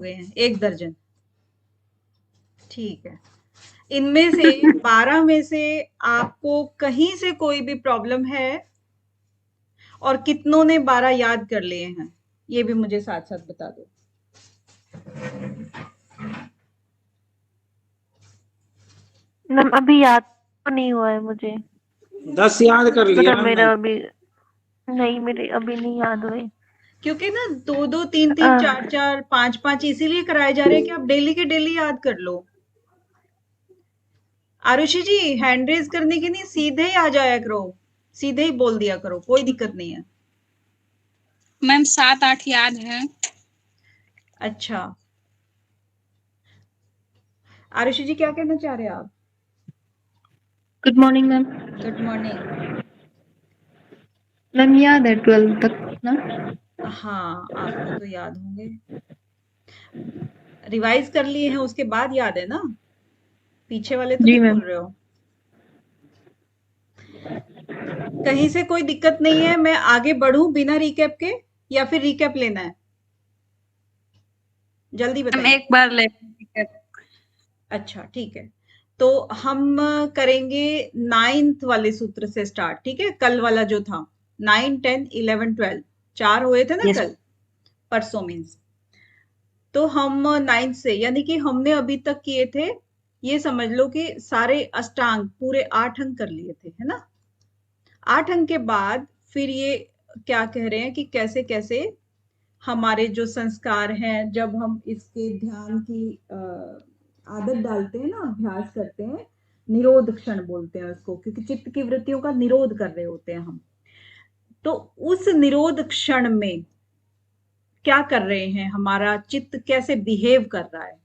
गए हैं? 1 दर्जन। ठीक है। इनमें से 12 में से आपको कहीं से कोई भी प्रॉब्लम है? और कितनों ने 12 याद कर लिए हैं? ये भी मुझे साथ-साथ बता दो। मैम अभी याद तो नहीं हुआ है मुझे। 10 याद कर लिया मतलब मैम मेरा अभी नहीं, मेरे अभी नहीं याद हुए। क्योंकि ना 2-2, 3-3, 4-4, 5-5 इसीलिए कराए जा रहे हैं कि आप डेली के डेली याद कर लो। आरुषि जी, हैंड रेज करने की नहीं, सीधे ही आ जाया करो, सीधे ही बोल दिया करो, कोई दिक्कत नहीं है। मैम 7-8 याद है। अच्छा, आरुषि जी क्या कहना चाह रहे हैं आप? Good morning ma'am. Good morning. Ma'am याद है 12 तक ना? हाँ, आपको तो याद होंगे, रिवाइज कर लिए हैं उसके बाद याद है ना? पीछे वाले तो जी नहीं मैम। भूल रहे हो? कहीं से कोई दिक्कत नहीं है? मैं आगे बढ़ूं बिना रिकैप के या फिर रिकैप लेना है? जल्दी मैम बताइए। एक बार ले। अच्छा, ठीक है। तो हम करेंगे 9th वाले सूत्र से स्टार्ट, ठीक है? कल वाला जो था 9, 10, 11, 12 4 हुए थे ना Yes. कल, परसों मीन्स। तो हम 9th से, यानी कि हमने अभी तक किए थे, ये समझ लो कि सारे अष्टांग पूरे 8 अंक कर लिए थे, है ना? 8 अंक के बाद फिर ये क्या कह रहे हैं कि कैसे कैसे हमारे जो संस्कार हैं, जब हम इसके ध्यान की आदत डालते हैं ना, अभ्यास करते हैं, निरोध क्षण बोलते हैं उसको, क्योंकि चित्त की वृत्तियों का निरोध कर रहे होते हैं हम। तो उस निरोध क्षण में क्या कर रहे हैं, हमारा चित्त कैसे बिहेव कर रहा है?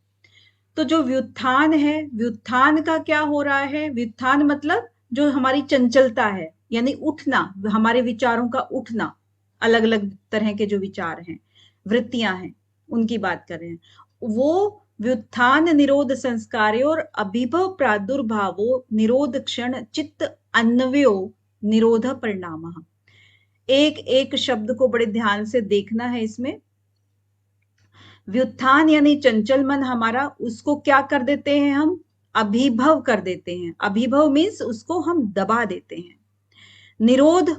तो जो व्युत्थान है, व्युत्थान का क्या हो रहा है? व्युत्थान मतलब जो हमारी चंचलता है, यानी उठना, हमारे विचारों का उठना, अलग अलग तरह के जो विचार हैं, वृत्तियां हैं, उनकी बात कर रहे हैं। वो व्युत्थान निरोध संस्कार्यो और अभिभव प्रादुर्भावो निरोध क्षण चित्त अन्वयो निरोध परिणाम। एक एक शब्द को बड़े ध्यान से देखना है इसमें। व्युत्थान यानी चंचल मन हमारा, उसको क्या कर देते हैं हम? अभिभव कर देते हैं। अभिभव मीन्स उसको हम दबा देते हैं। निरोध,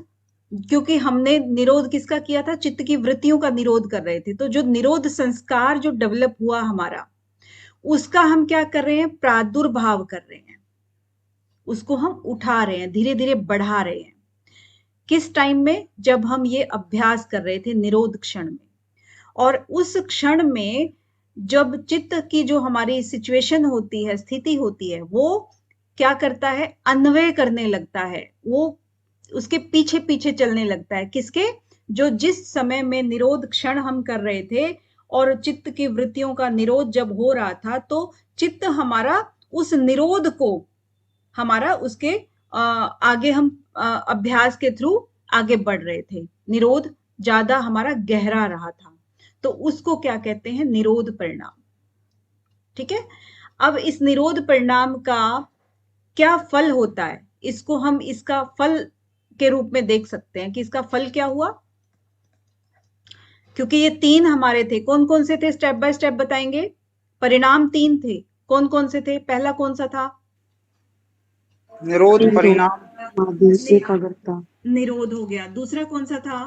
क्योंकि हमने निरोध किसका किया था? चित्त की वृत्तियों का निरोध कर रहे थे। तो जो निरोध संस्कार जो डेवलप हुआ हमारा, उसका हम क्या कर रहे हैं? प्रादुर्भाव कर रहे हैं, उसको हम उठा रहे हैं, धीरे धीरे बढ़ा रहे हैं। किस टाइम में? जब हम ये अभ्यास कर रहे थे निरोध क्षण में। और उस क्षण में जब चित्त की जो हमारी सिचुएशन होती है, स्थिति होती है, वो क्या करता है? अन्वय करने लगता है, वो उसके पीछे पीछे चलने लगता है। किसके? जो जिस समय में निरोध क्षण हम कर रहे थे और चित्त की वृत्तियों का निरोध जब हो रहा था, तो चित्त हमारा उस निरोध को, हमारा उसके आगे हम अभ्यास के थ्रू आगे बढ़ रहे थे। निरोध ज्यादा हमारा गहरा रहा था, तो उसको क्या कहते हैं? निरोध परिणाम। ठीक है। अब इस निरोध परिणाम का क्या फल होता है, इसको हम इसका फल के रूप में देख सकते हैं कि इसका फल क्या हुआ। क्योंकि ये 3 हमारे थे, कौन कौन से थे? स्टेप बाय स्टेप बताएंगे। परिणाम 3 थे, कौन कौन से थे? पहला कौन सा था? निरोध परिणाम एकाग्रता। निरोध हो गया। दूसरा कौन सा था?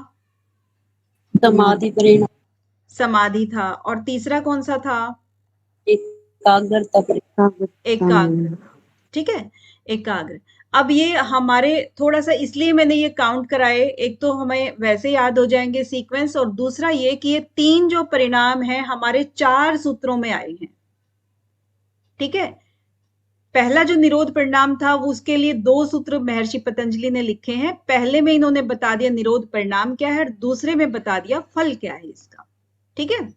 समाधि परिणाम समाधि था। और तीसरा कौन सा था? एकाग्रता परिणाम एकाग्र। ठीक है, एकाग्र। अब ये हमारे थोड़ा सा इसलिए मैंने ये काउंट कराए, एक तो हमें वैसे याद हो जाएंगे सीक्वेंस, और दूसरा ये कि ये 3 जो परिणाम हैं हमारे 4 सूत्रों में आए हैं। ठीक है। पहला जो निरोध परिणाम था वो उसके लिए 2 सूत्र महर्षि पतंजलि ने लिखे हैं। पहले में इन्होंने बता दिया निरोध परिणाम क्या है, और दूसरे में बता दिया फल क्या है इसका। ठीक है,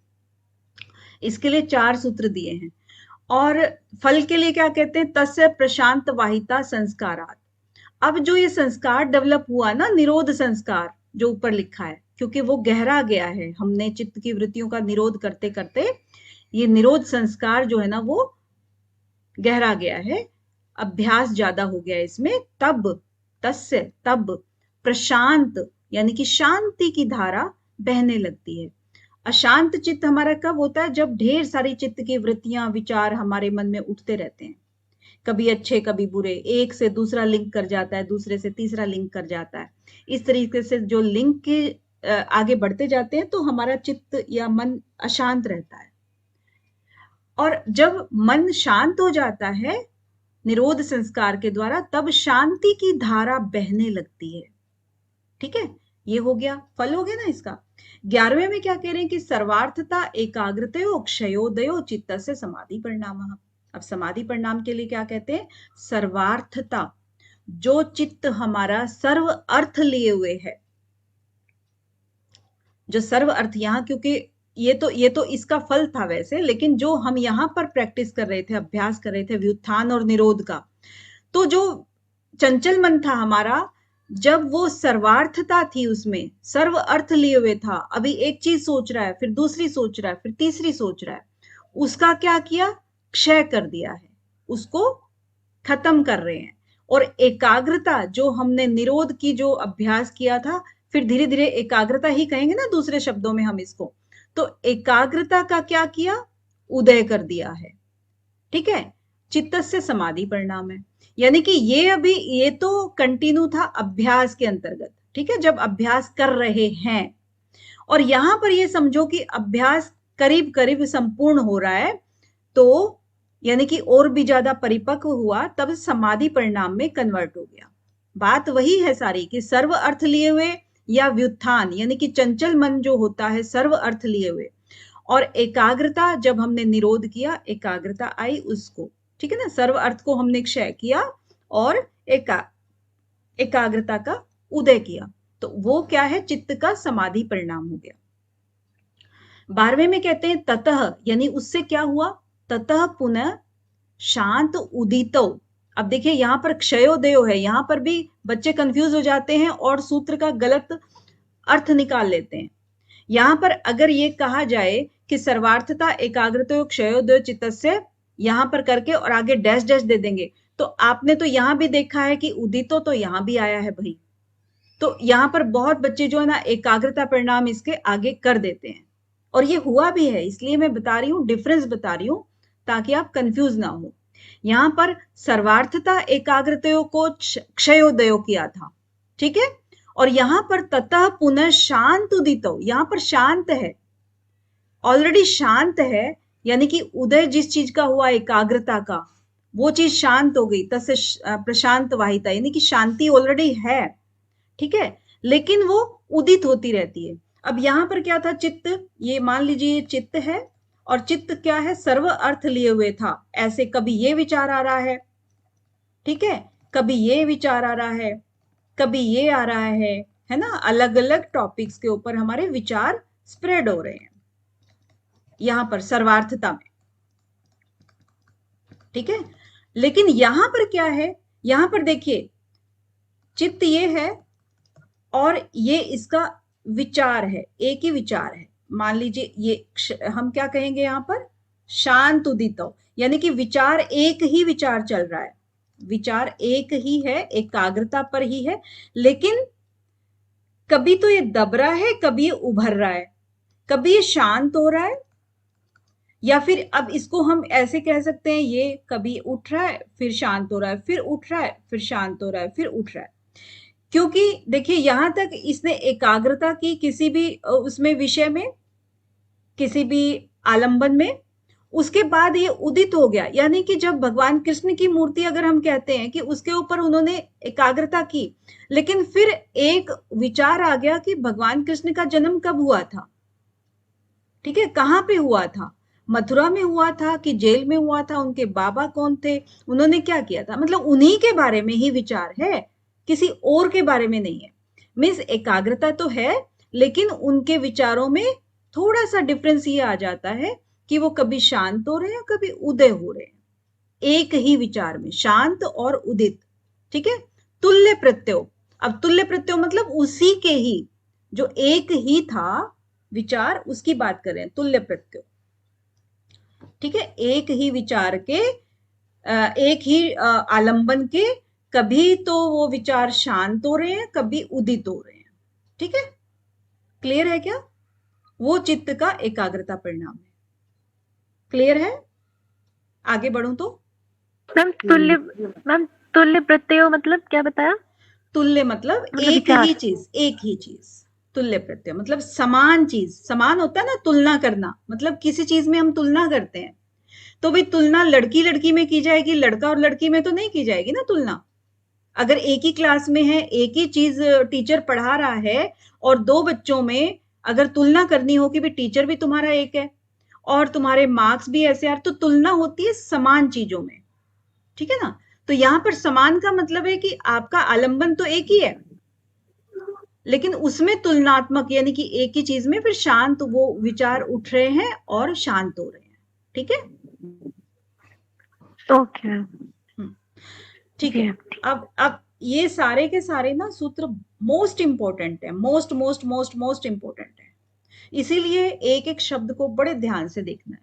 इसके लिए 4 सूत्र दिए हैं। और फल के लिए क्या कहते हैं? तस्य प्रशांत वाहिता संस्कारात। अब जो ये संस्कार डेवलप हुआ ना, निरोध संस्कार जो ऊपर लिखा है, क्योंकि वो गहरा गया है, हमने चित्त की वृत्तियों का निरोध करते करते ये निरोध संस्कार जो है ना वो गहरा गया है, अभ्यास ज्यादा हो गया इसमें। तब तस्य, तब प्रशांत यानी कि शांति की धारा बहने लगती है। अशांत चित्त हमारा कब होता है? जब ढेर सारी चित्त की वृत्तियां, विचार हमारे मन में उठते रहते हैं, कभी अच्छे कभी बुरे, एक से दूसरा लिंक कर जाता है, दूसरे से तीसरा लिंक कर जाता है। इस तरीके से जो लिंक के आगे बढ़ते जाते हैं तो हमारा चित्त या मन अशांत रहता है। और जब मन शांत हो जाता है निरोध संस्कार के द्वारा, तब शांति की धारा बहने लगती है। ठीक है, ये हो गया, फल हो गया ना इसका। 11वें में क्या कह रहे हैं कि सर्वार्थता एकाग्रतयो क्षयोदयो चित्तस्य समाधि परिणामः। अब समाधि परिणाम के लिए क्या कहते हैं? सर्वार्थता, जो चित्त हमारा सर्व अर्थ लिए हुए है, जो सर्व अर्थ यहाँ, क्योंकि ये तो इसका फल था वैसे, लेकिन जो हम यहाँ पर प्रैक्टिस कर रहे थे, अभ्यास कर रहे थे व्युत्थान और निरोध का, तो जो चंचल मन था हमारा, जब वो सर्वार्थता थी, उसमें सर्व अर्थ लिए हुए था, अभी एक चीज सोच रहा है, फिर दूसरी सोच रहा है, फिर तीसरी सोच रहा है, उसका क्या किया? क्षय कर दिया है, उसको खत्म कर रहे हैं। और एकाग्रता, जो हमने निरोध की जो अभ्यास किया था, फिर धीरे धीरे एकाग्रता ही कहेंगे ना दूसरे शब्दों में हम इसको, तो एकाग्रता का क्या किया? उदय कर दिया है। ठीक है, चित्त से समाधि परिणाम है। यानी कि ये तो कंटिन्यू था अभ्यास के अंतर्गत। ठीक है, जब अभ्यास कर रहे हैं, और यहां पर ये समझो कि अभ्यास करीब करीब संपूर्ण हो रहा है, तो यानी कि और भी ज्यादा परिपक्व हुआ, तब समाधि परिणाम में कन्वर्ट हो गया। बात वही है सारी कि सर्व अर्थ लिए हुए या व्युत्थान, यानी कि चंचल मन जो होता है सर्व अर्थ लिए हुए, और एकाग्रता, जब हमने निरोध किया एकाग्रता आई उसको। ठीक है ना, सर्व अर्थ को हमने क्षय किया और एकाग्रता का उदय किया, तो वो क्या है? चित्त का समाधि परिणाम हो गया। 12वें में कहते हैं ततः, यानी उससे क्या हुआ? ततः पुनः शांत उदितो। अब देखिए यहां पर क्षयोदयो है, यहां पर भी बच्चे कंफ्यूज हो जाते हैं और सूत्र का गलत अर्थ निकाल लेते हैं। यहां पर अगर ये कहा जाए कि सर्वार्थता एकाग्रतो क्षयोदय चित्तस्य, यहां पर करके और आगे डैश डैश दे देंगे, तो आपने तो यहां भी देखा है कि उदितो तो यहां भी आया है भाई, तो यहां पर बहुत बच्चे जो है ना एकाग्रता परिणाम इसके आगे कर देते हैं, और ये हुआ भी है, इसलिए मैं बता रही हूँ, डिफरेंस बता रही हूँ ताकि आप कंफ्यूज ना हो। यहां पर सर्वार्थता एकाग्रतयो को क्षयोदयो किया था, ठीक है, और यहां पर ततः पुनः शांत उदितो, यहां पर शांत है, ऑलरेडी शांत है, यानी कि उदय जिस चीज का हुआ एकाग्रता का, वो चीज शांत हो गई, तस्य प्रशांत वाहिता, यानी कि शांति ऑलरेडी है। ठीक है, लेकिन वो उदित होती रहती है। अब यहां पर क्या था? चित्त, ये मान लीजिए चित्त है, और चित्त क्या है? सर्व अर्थ लिए हुए था, ऐसे कभी ये विचार आ रहा है, ठीक है, कभी ये विचार आ रहा है, कभी ये आ रहा है ना, अलग अलग टॉपिक्स के ऊपर हमारे विचार स्प्रेड हो रहे हैं यहां पर सर्वार्थता में। ठीक है, लेकिन यहां पर क्या है? यहां पर देखिए चित्त ये है और ये इसका विचार है, एक ही विचार है। मान लीजिए ये हम क्या कहेंगे यहां पर? शांत उदितो, यानी कि विचार एक ही विचार चल रहा है, विचार एक ही है, एकाग्रता पर ही है, लेकिन कभी तो ये दब रहा है, कभी ये उभर रहा है, कभी ये शांत हो रहा है, या फिर अब इसको हम ऐसे कह सकते हैं, ये कभी उठ रहा है फिर शांत हो रहा है, फिर उठ रहा है फिर शांत हो रहा है, फिर उठ रहा है। क्योंकि देखिए यहां तक इसने एकाग्रता की किसी भी उसमें विषय में, किसी भी आलंबन में, उसके बाद ये उदित हो गया। यानी कि जब भगवान कृष्ण की मूर्ति अगर हम कहते हैं कि उसके ऊपर उन्होंने एकाग्रता की, लेकिन फिर एक विचार आ गया कि भगवान कृष्ण का जन्म कब हुआ था, ठीक है, कहाँ पे हुआ था, मथुरा में हुआ था कि जेल में हुआ था, उनके बाबा कौन थे, उन्होंने क्या किया था, मतलब उन्हीं के बारे में ही विचार है, किसी और के बारे में नहीं है। मीन्स एकाग्रता तो है, लेकिन उनके विचारों में थोड़ा सा डिफरेंस ये आ जाता है कि वो कभी शांत हो रहे हैं, कभी उदय हो रहे हैं, एक ही विचार में, शांत और उदित। ठीक है, तुल्य प्रत्यय। अब तुल्य प्रत्यय मतलब उसी के ही, जो एक ही था विचार, उसकी बात करें, तुल्य प्रत्यय। ठीक है, एक ही विचार के, एक ही आलंबन के, कभी तो वो विचार शांत हो रहे हैं, कभी उदित हो रहे हैं। ठीक है, क्लियर है क्या? वो चित्त का एकाग्रता परिणाम है। क्लियर है? आगे बढ़ूं तो मैम तुल्य प्रत्यय मतलब क्या बताया? तुल्य मतलब मतलब एक विचार। ही चीज, एक ही चीज। तुल्य प्रत्यय मतलब समान चीज। समान होता है ना, तुलना करना, मतलब किसी चीज में हम तुलना करते हैं। तो भाई तुलना लड़की लड़की में की जाएगी, लड़का और लड़की में तो नहीं की जाएगी ना तुलना। अगर एक ही क्लास में है, एक ही चीज टीचर पढ़ा रहा है, और दो बच्चों में अगर तुलना करनी हो कि भाई टीचर भी तुम्हारा एक है और तुम्हारे मार्क्स भी ऐसे यार, तो तुलना होती है समान चीजों में। ठीक है ना? तो यहां पर समान का मतलब है कि आपका आलंबन तो एक ही है, लेकिन उसमें तुलनात्मक, यानी कि एक ही चीज में फिर शांत वो विचार उठ रहे हैं और शांत हो रहे हैं। ठीक है? ओके। ठीक है। अब ये सारे के सारे ना सूत्र मोस्ट इंपॉर्टेंट है, most most most most important है, इसीलिए एक एक शब्द को बड़े ध्यान से देखना है।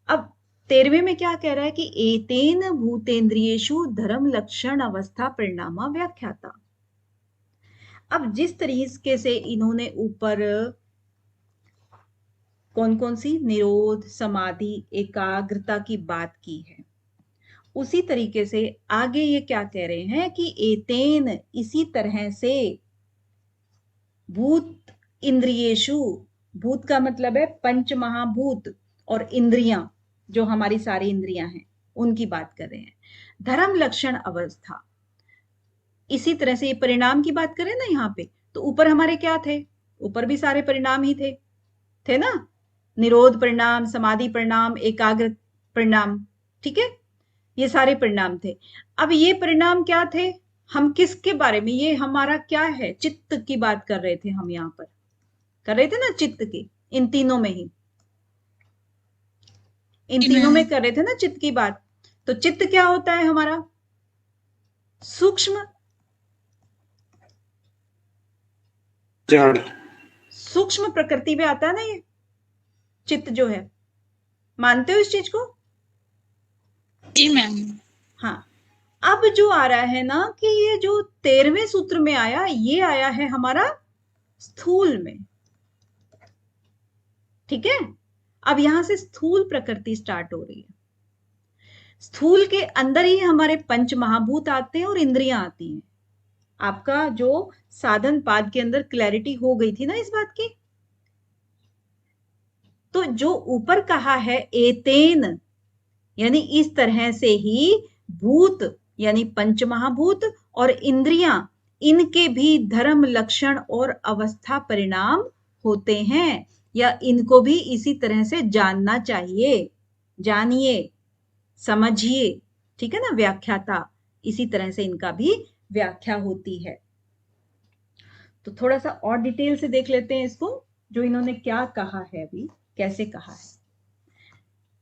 अब 13वें में क्या कह रहा है कि एतेन भूतेन्द्रियेषु धर्म लक्षण अवस्था परिणामा व्याख्याता। अब जिस तरीके से इन्होंने ऊपर कौन कौन सी निरोध, समाधि, एकाग्रता की बात की है, उसी तरीके से आगे ये क्या कह रहे हैं कि एतेन, इसी तरह से, भूत इंद्रियेषु, भूत का मतलब है पंच महाभूत, और इंद्रियां जो हमारी सारी इंद्रियां हैं उनकी बात कर रहे हैं, धर्म लक्षण अवस्था। इसी तरह से ये परिणाम की बात करें ना यहाँ पे, तो ऊपर हमारे क्या थे? ऊपर भी सारे परिणाम ही थे ना? निरोध परिणाम, समाधि परिणाम, एकाग्र परिणाम। ठीक है? ये सारे परिणाम थे। अब ये परिणाम क्या थे? हम किसके बारे में, ये हमारा क्या है, चित्त की बात कर रहे थे हम, यहाँ पर कर रहे थे ना चित्त की, इन तीनों में ही, इन तीनों में कर रहे थे ना चित्त की बात। तो चित्त क्या होता है हमारा? सूक्ष्म, जड़। सूक्ष्म प्रकृति में आता है ना ये चित्त जो है। मानते हो इस चीज को? जी मैम। हाँ। अब जो आ रहा है ना कि ये जो 13वें सूत्र में आया, ये आया है हमारा स्थूल में। ठीक है? अब यहां से स्थूल प्रकृति स्टार्ट हो रही है। स्थूल के अंदर ही हमारे पंच महाभूत आते हैं और इंद्रियां आती हैं। आपका जो साधन पाद के अंदर क्लैरिटी हो गई थी ना इस बात की। तो जो ऊपर कहा है एतेन, यानी इस तरह से ही भूत यानी पंच महाभूत और इंद्रियां, इनके भी धर्म लक्षण और अवस्था परिणाम होते हैं, या इनको भी इसी तरह से जानना चाहिए। जानिए, समझिए। ठीक है ना? व्याख्याता, इसी तरह से इनका भी व्याख्या होती है। तो थोड़ा सा और डिटेल से देख लेते हैं इसको, जो इन्होंने क्या कहा है, अभी कैसे कहा है,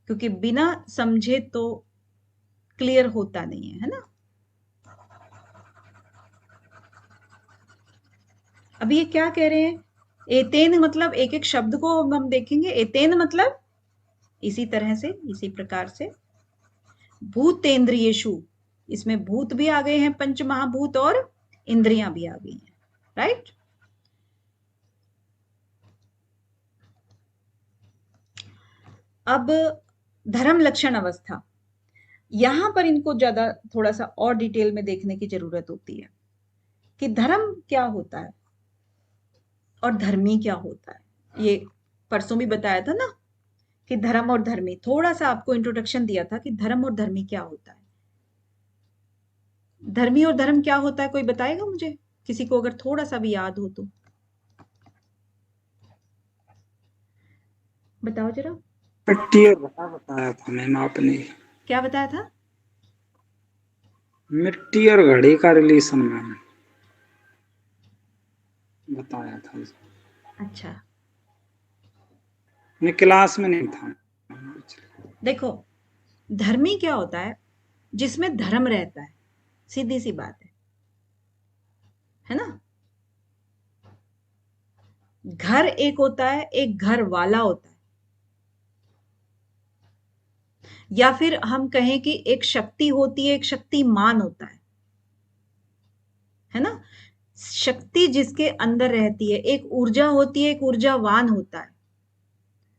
क्योंकि बिना समझे तो क्लियर होता नहीं है ना? अभी ये क्या कह रहे हैं? एतेन मतलब एक एक शब्द को हम देखेंगे। एतेन मतलब इसी तरह से, इसी प्रकार से, भूतेन्द्रियेषु, इसमें भूत भी आ गए हैं, पंच महाभूत, और इंद्रियां भी आ गई हैं। राइट? अब धर्म लक्षण अवस्था, यहां पर इनको ज्यादा थोड़ा सा और डिटेल में देखने की जरूरत होती है कि धर्म क्या होता है और धर्मी क्या होता है। ये परसों भी बताया था ना कि धर्म और धर्मी, थोड़ा सा आपको इंट्रोडक्शन दिया था कि धर्म और धर्मी क्या होता है। धर्मी और धर्म क्या होता है, कोई बताएगा मुझे, किसी को अगर थोड़ा सा भी याद हो तो बताओ जरा। मिट्टी और घड़ा बताया था मैम आपने। क्या बताया था? मिट्टी और घड़ी का रिलेशन मैम बताया था। अच्छा, मैं क्लास में नहीं था। देखो, धर्मी क्या होता है? जिसमें धर्म रहता है, सीधी सी बात है ना? घर एक होता है, एक घर वाला होता है, या फिर हम कहें कि एक शक्ति होती है, एक शक्तिमान होता है ना? शक्ति जिसके अंदर रहती है, एक ऊर्जा होती है, एक ऊर्जावान होता है।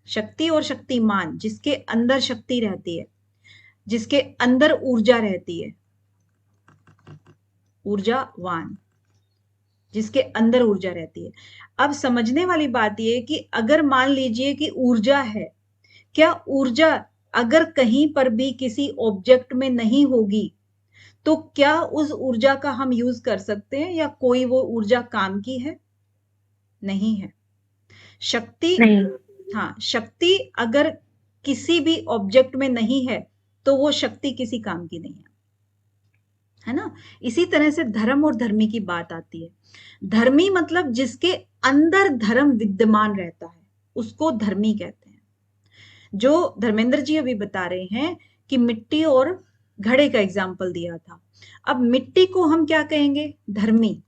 शक्ति और शक्तिमान, जिसके अंदर शक्ति रहती है, जिसके अंदर ऊर्जा रहती है, ऊर्जावान, जिसके अंदर ऊर्जा रहती है। अब समझने वाली बात यह है कि अगर मान लीजिए कि ऊर्जा है, क्या ऊर्जा अगर कहीं पर भी किसी ऑब्जेक्ट में नहीं होगी तो क्या उस ऊर्जा का हम यूज कर सकते हैं, या कोई वो ऊर्जा काम की है? नहीं है। शक्ति, नहीं। हाँ, शक्ति अगर किसी भी ऑब्जेक्ट में नहीं है तो वो शक्ति किसी काम की नहीं है ना। इसी तरह से धर्म और धर्मी की बात आती है। धर्मी मतलब जिसके अंदर धर्म विद्यमान रहता है, उसको धर्मी कहते हैं। जो धर्मेंद्र जी अभी बता रहे हैं कि मिट्टी और घड़े का एग्जाम्पल दिया था, अब मिट्टी को हम क्या कहेंगे? धर्मी,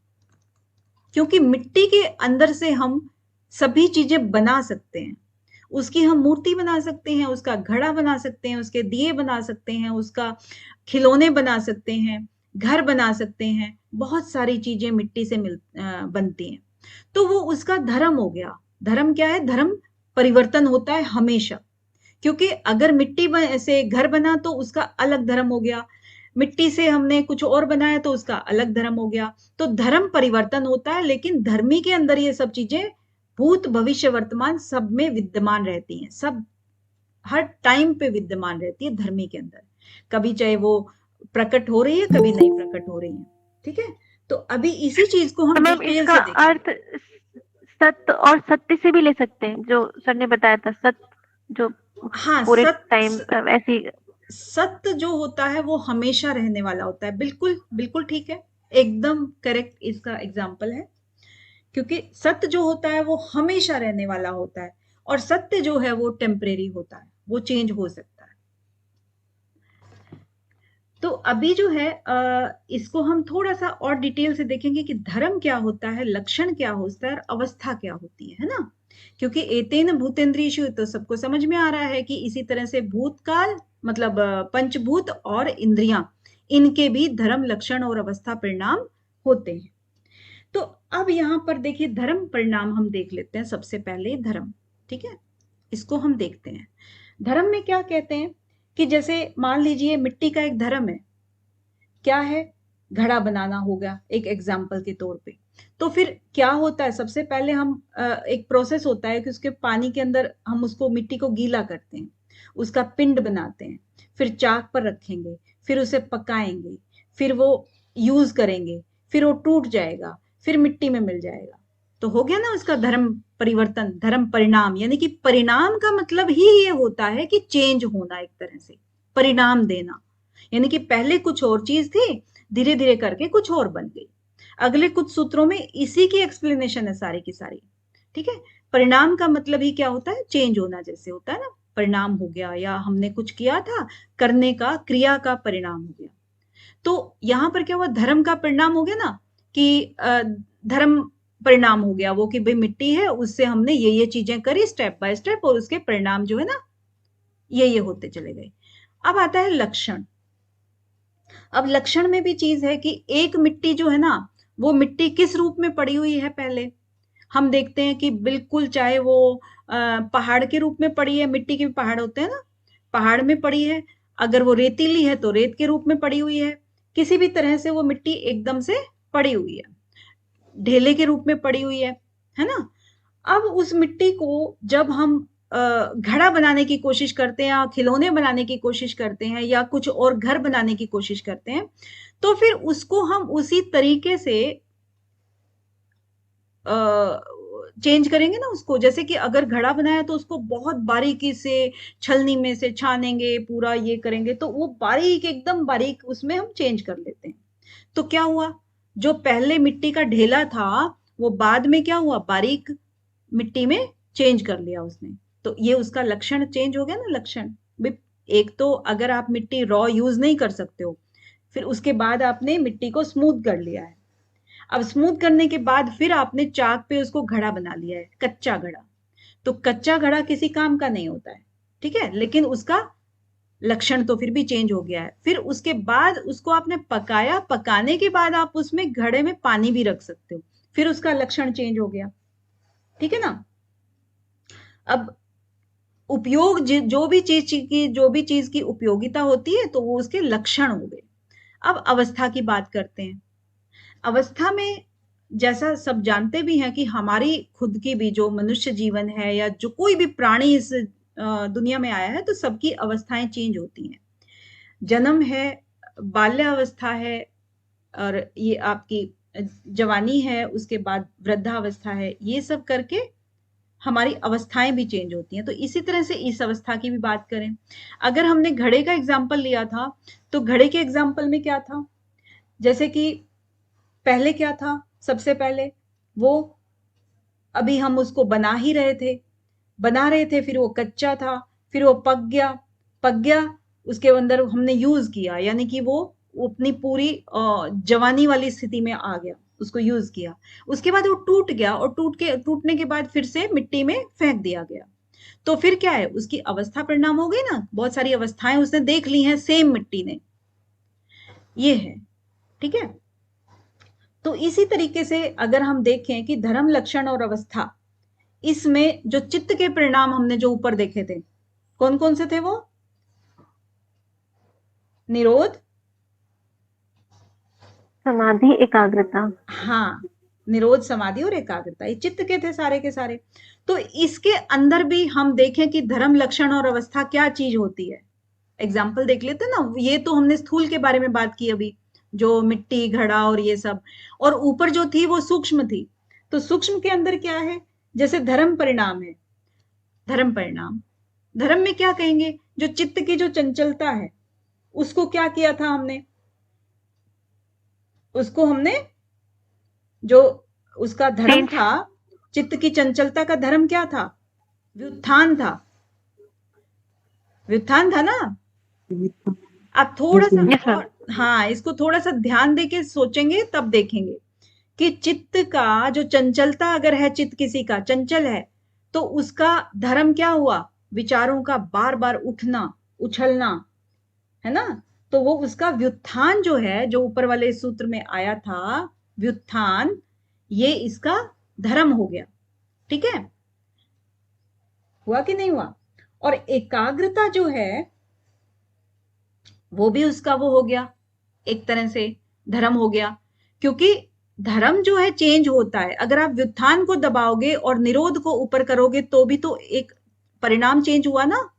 क्योंकि मिट्टी के अंदर से हम सभी चीजें बना सकते हैं। उसकी हम मूर्ति बना सकते हैं, उसका घड़ा बना सकते हैं, उसके दिए बना सकते हैं, उसका खिलौने बना सकते हैं, घर बना सकते हैं, बहुत सारी चीजें मिट्टी से बनती हैं। तो वो उसका धर्म हो गया। धर्म क्या है? धर्म परिवर्तन होता है हमेशा, क्योंकि अगर मिट्टी से घर बना तो उसका अलग धर्म हो गया, मिट्टी से हमने कुछ और बनाया तो उसका अलग धर्म हो गया। तो धर्म परिवर्तन होता है, लेकिन धर्मी के अंदर ये सब चीजें भूत भविष्य वर्तमान सब में विद्यमान रहती हैं, सब हर टाइम पे विद्यमान रहती है धर्मी के अंदर। कभी चाहे वो प्रकट हो रही है, कभी नहीं प्रकट हो रही है। ठीक है, तो अभी इसी चीज को हम मैम डिटेल इसका से देखेंगे। अर्थ सत्य और सत्य से भी ले सकते हैं, जो सर ने बताया था, सत्य जो हाँ, पूरे टाइम ऐसी। सत्य जो होता है वो हमेशा रहने वाला होता है। बिल्कुल बिल्कुल ठीक है, एकदम करेक्ट इसका एग्जाम्पल है, क्योंकि सत्य जो होता है वो हमेशा रहने वाला होता है, और सत्य जो है वो टेम्परेरी होता है, वो चेंज हो सकता है। तो अभी जो है इसको हम थोड़ा सा और डिटेल से देखेंगे कि धर्म क्या होता है, लक्षण क्या होता है, और अवस्था क्या होती है ना। क्योंकि एतेन भूतेन्द्रियेषु तो सबको समझ में आ रहा है कि इसी तरह से भूतकाल मतलब पंचभूत और इंद्रियां, इनके भी धर्म, लक्षण और अवस्था परिणाम होते हैं। तो अब यहां पर देखिए धर्म परिणाम हम देख लेते हैं। सबसे पहले धर्म, ठीक है, इसको हम देखते हैं। धर्म में क्या कहते हैं कि जैसे मान लीजिए मिट्टी का एक धर्म है, क्या है? घड़ा बनाना होगा एक एग्जाम्पल के तौर पे। तो फिर क्या होता है? सबसे पहले हम एक प्रोसेस होता है कि उसके पानी के अंदर हम उसको मिट्टी को गीला करते हैं, उसका पिंड बनाते हैं, फिर चाक पर रखेंगे, फिर उसे पकाएंगे, फिर वो यूज करेंगे, फिर वो टूट जाएगा, फिर मिट्टी में मिल जाएगा। तो हो गया ना उसका धर्म परिवर्तन, धर्म परिणाम। यानी कि परिणाम का मतलब ही ये होता है कि चेंज होना, एक तरह से परिणाम देना। यानी कि पहले कुछ और चीज थी, धीरे धीरे करके कुछ और बन गई। अगले कुछ सूत्रों में इसी की एक्सप्लेनेशन है सारी की सारी। ठीक है, परिणाम का मतलब ही क्या होता है? चेंज होना। जैसे होता है ना, परिणाम हो गया, या हमने कुछ किया था, करने का, क्रिया का परिणाम हो गया। तो यहां पर क्या हुआ? धर्म का परिणाम हो गया ना, कि धर्म परिणाम हो गया वो कि भाई मिट्टी है, उससे हमने ये चीजें करी स्टेप बाय स्टेप, और उसके परिणाम जो है ना ये होते चले गए। अब आता है लक्षण। अब लक्षण में भी चीज है कि एक मिट्टी जो है ना, वो मिट्टी किस रूप में पड़ी हुई है। पहले हम देखते हैं कि बिल्कुल चाहे वो पहाड़ के रूप में पड़ी है, मिट्टी के पहाड़ होते हैं ना, पहाड़ में पड़ी है। अगर वो रेतीली है तो रेत के रूप में पड़ी हुई है। किसी भी तरह से वो मिट्टी एकदम से पड़ी हुई है, ढेले के रूप में पड़ी हुई है ना। अब उस मिट्टी को जब हम घड़ा बनाने की कोशिश करते हैं, खिलौने बनाने की कोशिश करते हैं, या कुछ और घर बनाने की कोशिश करते हैं, तो फिर उसको हम उसी तरीके से चेंज करेंगे ना उसको। जैसे कि अगर घड़ा बनाया तो उसको बहुत बारीकी से छलनी में से छानेंगे, पूरा ये करेंगे, तो वो बारीक, एकदम बारीक उसमें हम चेंज कर लेते हैं। तो क्या हुआ? जो पहले मिट्टी का ढेला था वो बाद में क्या हुआ? बारीक मिट्टी में चेंज कर लिया उसने। तो ये उसका लक्षण चेंज हो गया ना, लक्षण। एक तो अगर आप मिट्टी रॉ यूज नहीं कर सकते हो, फिर उसके बाद आपने मिट्टी को स्मूथ कर लिया है। अब स्मूथ करने के बाद फिर आपने चाक पे उसको घड़ा बना लिया है, कच्चा घड़ा। तो कच्चा घड़ा किसी काम का नहीं होता है, ठीक है, लेकिन उसका लक्षण तो फिर भी चेंज हो गया है। फिर उसके बाद उसको आपने पकाया, पकाने के बाद आप उसमें घड़े में पानी भी रख सकते हो, फिर उसका लक्षण चेंज हो गया। ठीक है ना। अब उपयोग जो भी चीज की उपयोगिता होती है तो वो उसके लक्षण हो गए। अब अवस्था की बात करते हैं। अवस्था में जैसा सब जानते भी हैं कि हमारी खुद की भी जो मनुष्य जीवन है या जो कोई भी प्राणी इस दुनिया में आया है तो सबकी अवस्थाएं चेंज होती हैं। जन्म है, बाल्यावस्था है, और ये आपकी जवानी है, उसके बाद वृद्धावस्था है, ये सब करके हमारी अवस्थाएं भी चेंज होती हैं। तो इसी तरह से इस अवस्था की भी बात करें। अगर हमने घड़े का एग्जाम्पल लिया था तो घड़े के एग्जाम्पल में क्या था, जैसे कि पहले क्या था, सबसे पहले वो अभी हम उसको बना ही रहे थे, फिर वो कच्चा था, फिर वो पक गया, उसके अंदर हमने यूज किया, यानी कि वो अपनी पूरी जवानी वाली स्थिति में आ गया, उसको यूज किया। उसके बाद वो टूट गया और टूटने के बाद फिर से मिट्टी में फेंक दिया गया। तो फिर क्या है, उसकी अवस्था परिणाम हो गई ना, बहुत सारी अवस्थाएं उसने देख ली हैं सेम मिट्टी ने, ये है। ठीक है। तो इसी तरीके से अगर हम देखें कि धर्म, लक्षण और अवस्था, इसमें जो चित्त के परिणाम हमने जो ऊपर देखे थे, कौन कौन से थे वो? निरोध, समाधि, एकाग्रता। हाँ, निरोध, समाधि और एकाग्रता, ये चित्त के थे सारे के सारे। तो इसके अंदर भी हम देखें कि धर्म, लक्षण और अवस्था क्या चीज होती है। एग्जाम्पल देख लेते ना, ये तो हमने स्थूल के बारे में बात की अभी, जो मिट्टी, घड़ा और ये सब, और ऊपर जो थी वो सूक्ष्म थी। तो सूक्ष्म के अंदर क्या है, जैसे धर्म परिणाम है, धर्म परिणाम, धर्म में क्या कहेंगे, जो चित्त की जो चंचलता है उसको क्या किया था हमने, उसको हमने जो उसका धर्म था, चित्त की चंचलता का धर्म क्या था, व्युत्थान था, व्युत्थान था ना। आप थोड़ा सा हाँ, इसको थोड़ा सा ध्यान देके सोचेंगे तब देखेंगे कि चित्त का जो चंचलता अगर है, चित्त किसी का चंचल है तो उसका धर्म क्या हुआ, विचारों का बार बार उठना, उछलना, है ना। तो वो उसका व्युत्थान जो है, जो ऊपर वाले सूत्र में आया था व्युत्थान, ये इसका धर्म हो गया। ठीक है, हुआ कि नहीं हुआ। और एकाग्रता जो है वो भी उसका वो हो गया, एक तरह से धर्म हो गया, क्योंकि धर्म जो है चेंज होता है। अगर आप व्युत्थान को दबाओगे और निरोध को ऊपर करोगे तो भी तो एक परिणाम चेंज हुआ ना,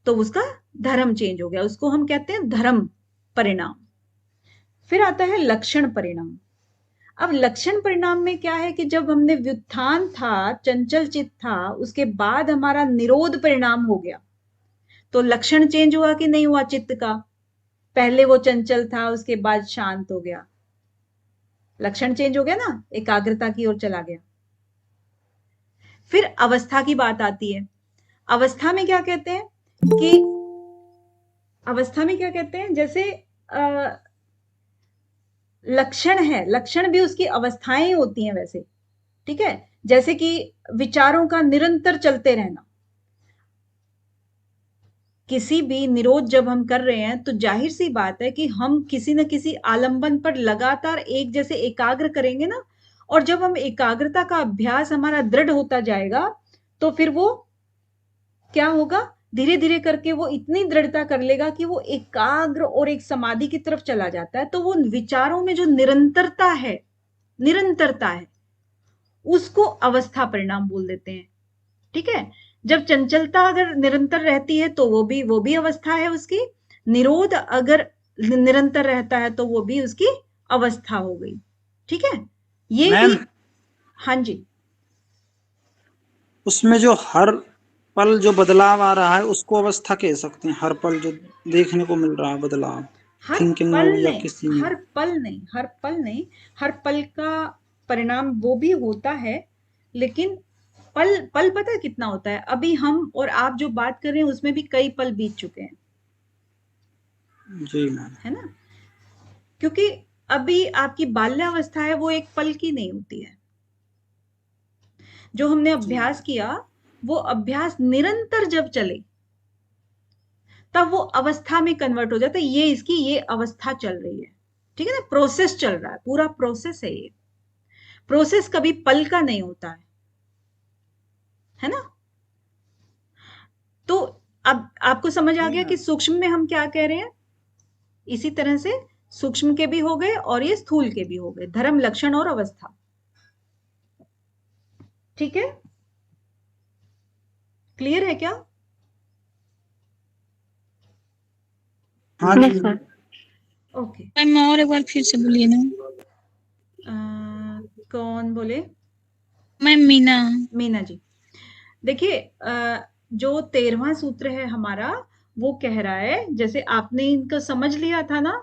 तो उसका धर्म चेंज हो गया, उसको हम कहते हैं धर्म परिणाम। फिर आता है लक्षण परिणाम। अब लक्षण परिणाम में क्या है कि जब हमने व्युत्थान था, चंचल चित्त था, उसके बाद हमारा निरोध परिणाम हो गया, तो लक्षण चेंज हुआ कि नहीं हुआ चित्त का, पहले वो चंचल था, उसके बाद शांत हो गया, लक्षण चेंज हो गया ना, एकाग्रता की ओर चला गया। फिर अवस्था की बात आती है। अवस्था में क्या कहते हैं कि अवस्था में क्या कहते हैं, जैसे लक्षण है, लक्षण भी उसकी अवस्थाएं होती हैं वैसे। ठीक है, जैसे कि विचारों का निरंतर चलते रहना। किसी भी निरोध जब हम कर रहे हैं तो जाहिर सी बात है कि हम किसी न किसी आलंबन पर लगातार एक जैसे एकाग्र करेंगे ना, और जब हम एकाग्रता का अभ्यास हमारा दृढ़ होता जाएगा तो फिर वो क्या होगा, धीरे धीरे करके वो इतनी दृढ़ता कर लेगा कि वो एकाग्र और एक समाधि की तरफ चला जाता है। तो वो विचारों में जो निरंतरता है, उसको अवस्था परिणाम बोल देते हैं। ठीक है, जब चंचलता अगर निरंतर रहती है तो वो भी अवस्था है उसकी, निरोध अगर निरंतर रहता है तो वो भी उसकी अवस्था हो गई। ठीक है, ये मैम, ही। हाँ जी, उसमें जो हर पल जो बदलाव आ रहा है उसको अवस्था कह सकते हैं। हर पल जो देखने को मिल रहा है बदलाव, थिंकिंग में या किसी में। हर पल नहीं, हर पल का परिणाम वो भी होता है, लेकिन पल पल पता है कितना होता है, अभी हम और आप जो बात कर रहे हैं उसमें भी कई पल बीत चुके हैं, जी मैम। है ना। क्योंकि अभी आपकी बाल्यावस्था है वो एक पल की नहीं होती है। जो हमने अभ्यास किया वो अभ्यास निरंतर जब चले, तब वो अवस्था में कन्वर्ट हो जाता है। ये इसकी ये अवस्था चल रही है, ठीक है ना, प्रोसेस चल रहा है, पूरा प्रोसेस है ये। प्रोसेस कभी पल का नहीं होता है ना। तो अब आपको समझ आ गया कि सूक्ष्म में हम क्या कह रहे हैं। इसी तरह से सूक्ष्म के भी हो गए और ये स्थूल के भी हो गए, धर्म, लक्षण और अवस्था। ठीक है, क्लियर है क्या? हाँ यस जी। सर। ओके। मैम और एक बार फिर से बोलिए ना। कौन बोले? मैम मीना। मीना जी। देखिए, जो 13वां सूत्र है हमारा, वो कह रहा है, जैसे आपने इनको समझ लिया था ना,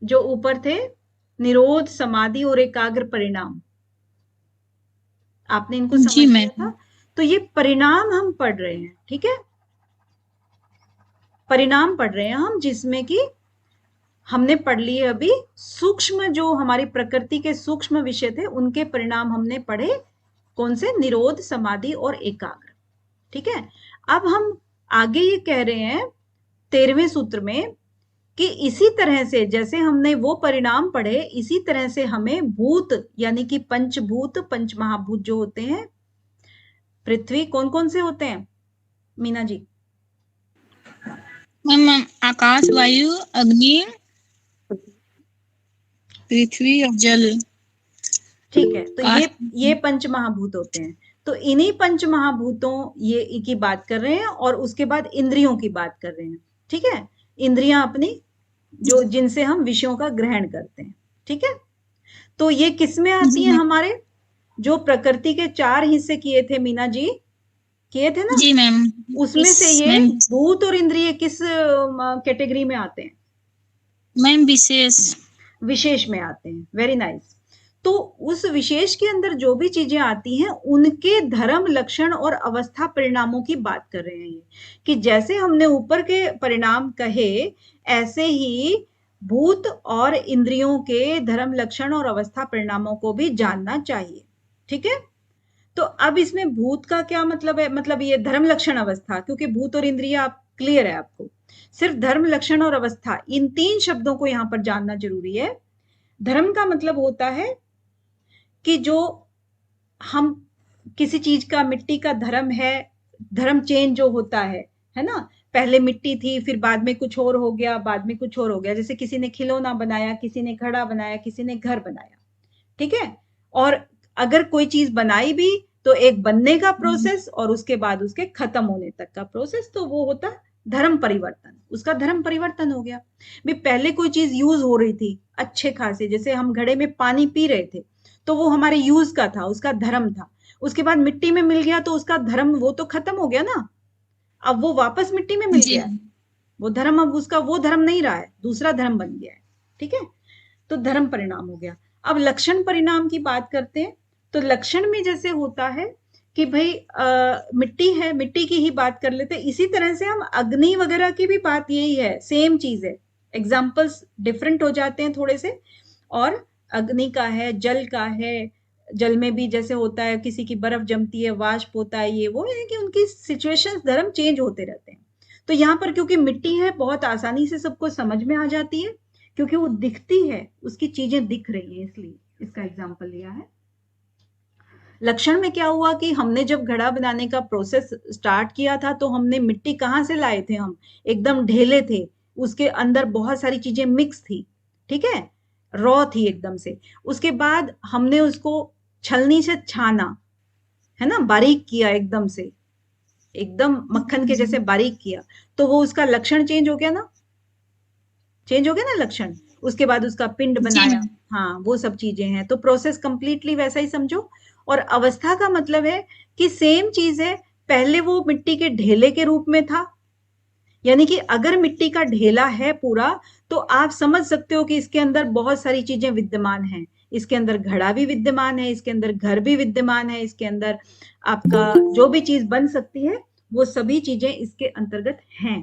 जो ऊपर थे, निरोध, समाधि और एकाग्र परिणाम, आपने इनको समझ जी लिया मैम। था। तो ये परिणाम हम पढ़ रहे हैं, ठीक है, परिणाम पढ़ रहे हैं हम, जिसमें कि हमने पढ़ लिए अभी सूक्ष्म, जो हमारी प्रकृति के सूक्ष्म विषय थे, उनके परिणाम हमने पढ़े। कौन से? निरोध, समाधि और एकाग्र। ठीक है, अब हम आगे ये कह रहे हैं 13वें सूत्र में कि इसी तरह से जैसे हमने वो परिणाम पढ़े, इसी तरह से हमें भूत, यानी कि पंचभूत, पंच महाभूत जो होते हैं, पृथ्वी, कौन कौन से होते हैं मीना जी? मैम आकाश, वायु, अग्नि, पृथ्वी और जल। ठीक है, तो ये पंच महाभूत होते हैं। तो इन्हीं पंच महाभूतों ये की बात कर रहे हैं, और उसके बाद इंद्रियों की बात कर रहे हैं। ठीक है, इंद्रियां अपनी, जो जिनसे हम विषयों का ग्रहण करते हैं। ठीक है, तो ये किस में आती जी हैं? मैम। हमारे जो प्रकृति के 4 हिस्से किए थे मीना जी, किए थे ना, जी मैम। उसमें से ये मैम भूत और इंद्रिय किस कैटेगरी में आते हैं? मैम विशेष। विशेष में आते हैं। Very nice. तो उस विशेष के अंदर जो भी चीजें आती हैं, उनके धर्म, लक्षण और अवस्था परिणामों की बात कर रहे हैं ये, कि जैसे हमने ऊपर के परिणाम कहे, ऐसे ही भूत और इंद्रियों के धर्म, लक्षण और अवस्था परिणामों को भी जानना चाहिए। ठीक है, तो अब इसमें भूत का क्या मतलब है? मतलब ये धर्म, लक्षण, अवस्था, क्योंकि भूत और इंद्रिय आप क्लियर है आपको, सिर्फ धर्म, लक्षण और अवस्था, इन 3 शब्दों को यहां पर जानना जरूरी है। धर्म का मतलब होता है कि जो हम किसी चीज का, मिट्टी का धर्म है, धर्म चेंज जो होता है ना, पहले मिट्टी थी, फिर बाद में कुछ और हो गया, बाद में कुछ और हो गया। जैसे किसी ने खिलौना बनाया, किसी ने घड़ा बनाया, किसी ने घर बनाया। ठीक है, और अगर कोई चीज बनाई भी, तो एक बनने का प्रोसेस और उसके बाद उसके खत्म होने तक का प्रोसेस, तो वो होता धर्म परिवर्तन, उसका धर्म परिवर्तन हो गया। भी पहले कोई चीज यूज हो रही थी अच्छे खासे, जैसे हम घड़े में पानी पी रहे थे, तो वो हमारे यूज का था, उसका धर्म था। उसके बाद मिट्टी में मिल गया, तो उसका धर्म, वो तो खत्म हो गया ना, अब वो वापस मिट्टी में मिल गया, वो धर्म अब उसका वो धर्म नहीं रहा है, दूसरा धर्म बन गया है। ठीक है, तो धर्म परिणाम हो गया। अब लक्षण परिणाम की बात करते हैं। तो लक्षण में जैसे होता है कि भाई मिट्टी है, मिट्टी की ही बात कर लेते हैं। इसी तरह से हम अग्नि वगैरह की भी बात यही है, सेम चीज है, एग्जाम्पल्स डिफरेंट हो जाते हैं थोड़े से। और अग्नि का है, जल का है, जल में भी जैसे होता है, किसी की बर्फ जमती है, वाष्प होता है, ये वो, यानी कि उनकी सिचुएशंस, धर्म चेंज होते रहते हैं। तो यहाँ पर क्योंकि मिट्टी है, बहुत आसानी से सबको समझ में आ जाती है, क्योंकि वो दिखती है, उसकी चीजें दिख रही हैं, इसलिए इसका एग्जाम्पल लिया है। लक्षण में क्या हुआ कि हमने जब घड़ा बनाने का प्रोसेस स्टार्ट किया था, तो हमने मिट्टी कहाँ से लाए थे? हम एकदम ढेले थे, उसके अंदर बहुत सारी चीजें मिक्स थी। ठीक है, रॉ थी एकदम से। उसके बाद हमने उसको छलनी से छाना, है ना, बारीक किया, एकदम से, एकदम मक्खन के जैसे बारीक किया, तो वो उसका लक्षण चेंज हो गया ना, चेंज हो गया ना लक्षण। उसके बाद उसका पिंड बनाया, हाँ, वो सब चीजें हैं। तो प्रोसेस कंप्लीटली वैसा ही समझो। और अवस्था का मतलब है कि सेम चीज है, पहले वो मिट्टी के ढेले के रूप में था, यानी कि अगर मिट्टी का ढेला है पूरा, तो आप समझ सकते हो कि इसके अंदर बहुत सारी चीजें विद्यमान हैं। इसके अंदर घड़ा भी विद्यमान है, इसके अंदर घर भी विद्यमान है, इसके अंदर आपका जो भी चीज बन सकती है, वो सभी चीजें इसके अंतर्गत हैं।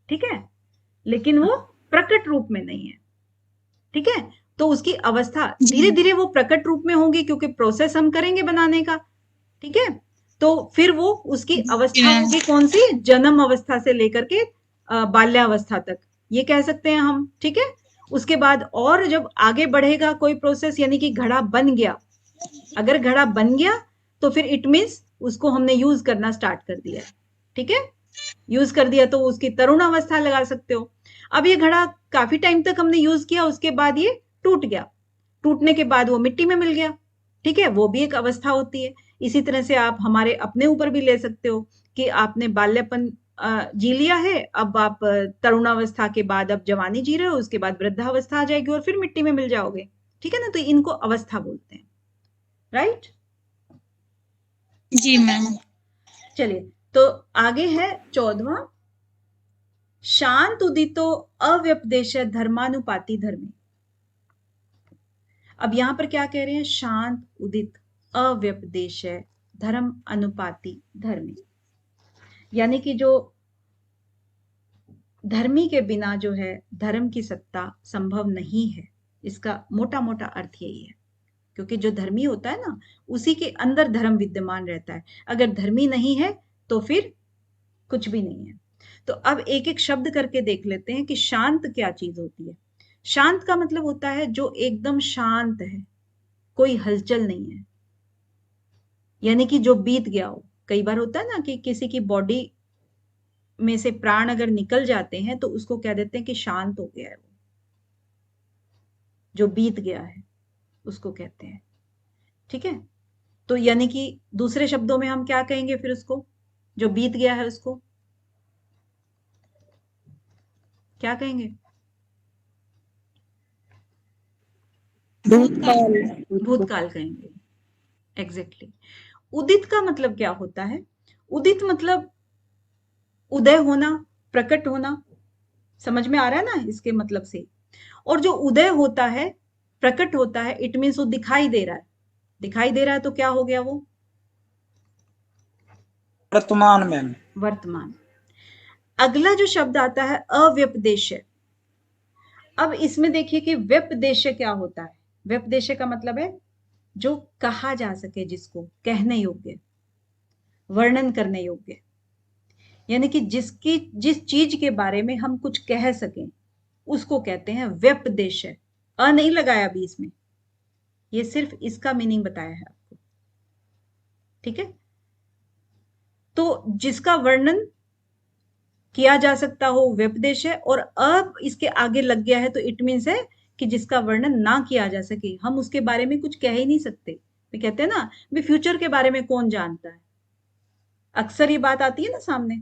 ठीक है, लेकिन वो प्रकट रूप में नहीं है। ठीक है, तो उसकी अवस्था धीरे धीरे वो प्रकट रूप में होगी, क्योंकि प्रोसेस हम करेंगे बनाने का। ठीक है, तो फिर वो उसकी अवस्था मैम। होगी कौन सी, जन्म अवस्था से लेकर के बाल्यावस्था तक, ये कह सकते हैं हम, ठीक है। उसके बाद और जब आगे बढ़ेगा कोई प्रोसेस, यानी कि घड़ा बन गया, अगर घड़ा बन गया तो फिर इट मीन्स उसको हमने यूज करना स्टार्ट कर दिया, ठीक है। यूज कर दिया तो उसकी तरुण अवस्था लगा सकते हो। अब ये घड़ा काफी टाइम तक हमने यूज किया, उसके बाद ये टूट गया, टूटने के बाद वो मिट्टी में मिल गया, ठीक है, वो भी एक अवस्था होती है। इसी तरह से आप हमारे अपने ऊपर भी ले सकते हो कि आपने बाल्यपन जी लिया है, अब आप तरुणावस्था के बाद अब जवानी जी रहे हो, उसके बाद वृद्धावस्था आ जाएगी और फिर मिट्टी में मिल जाओगे, ठीक है ना। तो इनको अवस्था बोलते हैं, राइट। जी मैम। चलिए, तो आगे है 14वां, शांत उदितो अव्यपदेश धर्मानुपाति धर्मी। अब यहां पर क्या कह रहे हैं, शांत उदित अव्यपदेश धर्म अनुपाति धर्मी, यानी कि जो धर्मी के बिना जो है धर्म की सत्ता संभव नहीं है, इसका मोटा मोटा अर्थ यही है। क्योंकि जो धर्मी होता है ना, उसी के अंदर धर्म विद्यमान रहता है, अगर धर्मी नहीं है तो फिर कुछ भी नहीं है। तो अब एक एक शब्द करके देख लेते हैं कि शांत क्या चीज होती है। शांत का मतलब होता है जो एकदम शांत है, कोई हलचल नहीं है, यानी कि जो बीत गया हो। कई बार होता है ना कि किसी की बॉडी में से प्राण अगर निकल जाते हैं तो उसको कह देते हैं कि शांत हो गया है, वो जो बीत गया है उसको कहते हैं, ठीक है। तो यानी कि दूसरे शब्दों में हम क्या कहेंगे फिर उसको, जो बीत गया है उसको क्या कहेंगे, भूतकाल। भूतकाल कहेंगे, एग्जैक्टली। उदित का मतलब क्या होता है, उदित मतलब उदय होना, प्रकट होना, समझ में आ रहा है ना इसके मतलब से। और जो उदय होता है, प्रकट होता है, इट मीन्स वो दिखाई दे रहा है, दिखाई दे रहा है तो क्या हो गया वो, वर्तमान में। वर्तमान। अगला जो शब्द आता है अव्यपदेश्य। अब इसमें देखिए कि व्यपदेश्य क्या होता है। व्यपदेश्य का मतलब है जो कहा जा सके, जिसको कहने योग्य, वर्णन करने योग्य, यानी कि जिस चीज के बारे में हम कुछ कह सकें उसको कहते हैं व्यपदेश्य। अ नहीं लगाया अभी इसमें, ये सिर्फ इसका मीनिंग बताया है आपको, ठीक है। तो जिसका वर्णन किया जा सकता हो व्यपदेश है, और अब इसके आगे लग गया है तो इट मीन्स है कि जिसका वर्णन ना किया जा सके, हम उसके बारे में कुछ कह ही नहीं सकते। वे कहते हैं ना, भी फ्यूचर के बारे में कौन जानता है, अक्सर ये बात आती है ना सामने,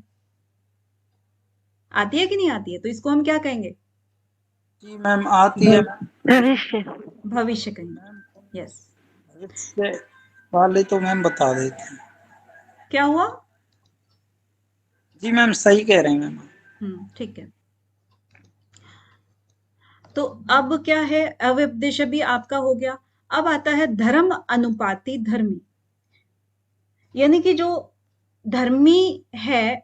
आती है कि नहीं आती है, तो इसको हम क्या कहेंगे, जी मैम आती है। भविष्य। भविष्य कहेंगे, यस। इससे वाले तो मैम बता देते हैं। क्या हुआ, जी मैम सही कह रहे हैं मैम। ठीक है। तो अब क्या है, अव्यपदेश भी आपका हो गया। अब आता है धर्म अनुपाति धर्मी, यानी कि जो धर्मी है,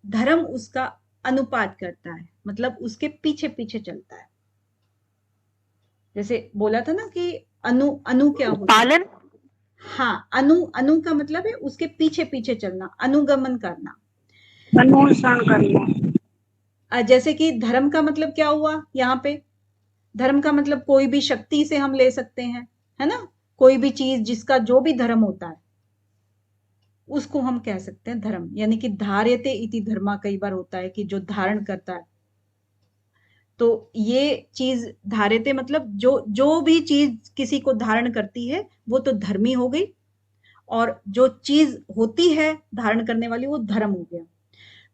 धर्म उसका अनुपात करता है, मतलब उसके पीछे पीछे चलता है। जैसे बोला था ना कि अनु, अनु क्या होता है, पालन। हाँ, अनु, अनु का मतलब है उसके पीछे पीछे चलना, अनुगमन करना, अनुसरण करना। जैसे कि धर्म का मतलब क्या हुआ यहाँ पे, धर्म का मतलब कोई भी शक्ति से हम ले सकते हैं, है ना, कोई भी चीज जिसका जो भी धर्म होता है उसको हम कह सकते हैं धर्म, यानी कि धार्यते इति धर्मा कई बार होता है कि जो धारण करता है। तो ये चीज धार्यते मतलब जो भी चीज किसी को धारण करती है वो तो धर्मी हो गई, और जो चीज होती है धारण करने वाली वो धर्म हो गया।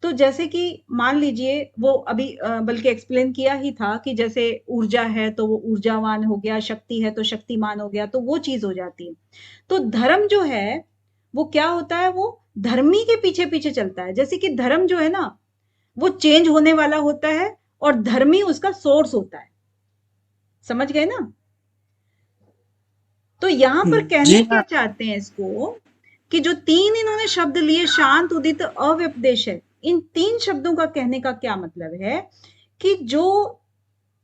तो जैसे कि मान लीजिए वो अभी बल्कि एक्सप्लेन किया ही था कि जैसे ऊर्जा है तो वो ऊर्जावान हो गया, शक्ति है तो शक्तिमान हो गया, तो वो चीज हो जाती है। तो धर्म जो है वो क्या होता है, वो धर्मी के पीछे पीछे चलता है। जैसे कि धर्म जो है ना वो चेंज होने वाला होता है और धर्मी उसका सोर्स होता है, समझ गए ना। तो यहां पर कहने क्या चाहते हैं इसको, कि जो तीन इन्होंने शब्द लिए, शांत उदित अव्यपदेश है, इन तीन शब्दों का कहने का क्या मतलब है कि जो